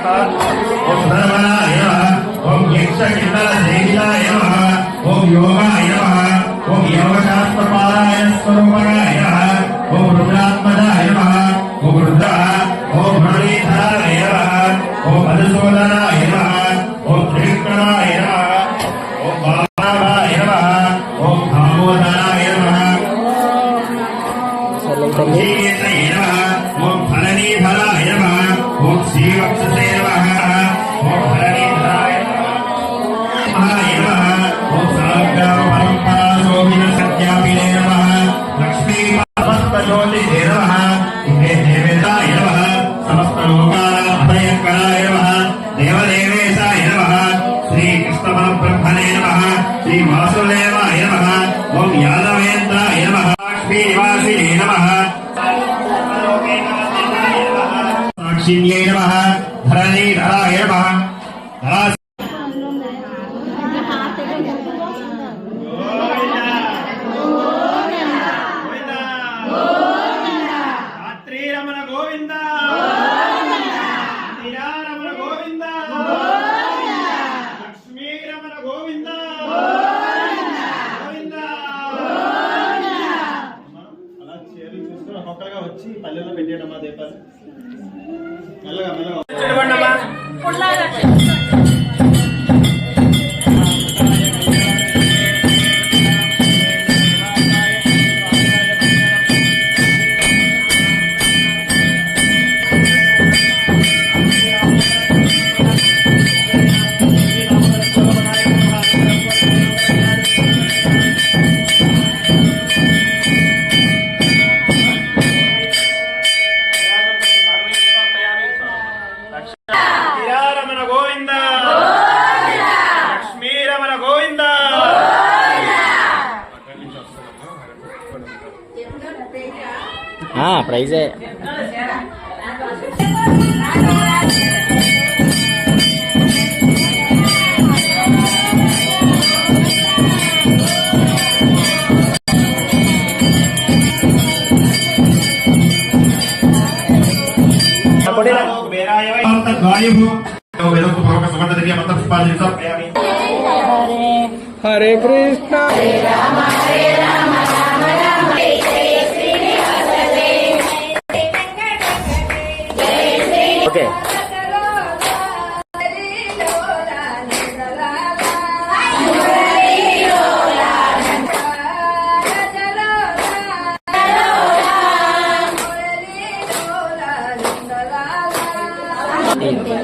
ओम धर्मनाय नमः। ओम यक्षकिन्नरसेविताय नमः। ओम योगाय नमः। ओम योगशास्त्रपारायण स्वरूपाय नमः। ओम रुद्रात्मजाय नमः। ओम रुद्र। ओम मुरलीधराय नमः। ओम मधुसूदनाय नमः। ओम त्रिविक्रमाय नमः। ओम बालाय नमः। ओम दामोदराय नमः। श्रीकेतये नमः। ओम फलनीधराय नमः। ओम श्रीवत्ससे नमः। ओम फलनीधराय नमः। ओम साग्रपरम्पराशोभिन सत्यापिने नमः। लक्ष्मी समस्तज्योतिषे नमः। इमे देवताय नमः। समस्तलोकानां अभयङ्कराय नमः। देवदेवेशाय नमः। श्रीकृष्णपरब्रह्मणे नमः। श्रीवासुदेवाय नमः। ओम यादवेन्द्राय नमः। लक्ष्मीनिवासिने नमः। साक्षिण्यै नमः। धरणीधराय नमः। శ్రీరమణ గోవింద శ్రీరామణ గోవింద లక్ష్మీ రమణ గోవింద గోవింద. అలా చేరు చూసుకుని ఒక్కొక్కగా వచ్చి పల్లెల్లో పెట్టేయడమ్మా దీపాలు మెల్లగా మెల్లగా. శ్రీరామణ గోవింద లక్ష్మీ రమణ గోవింద. ప్రైజే हरे कृष्ण हरे राम हरे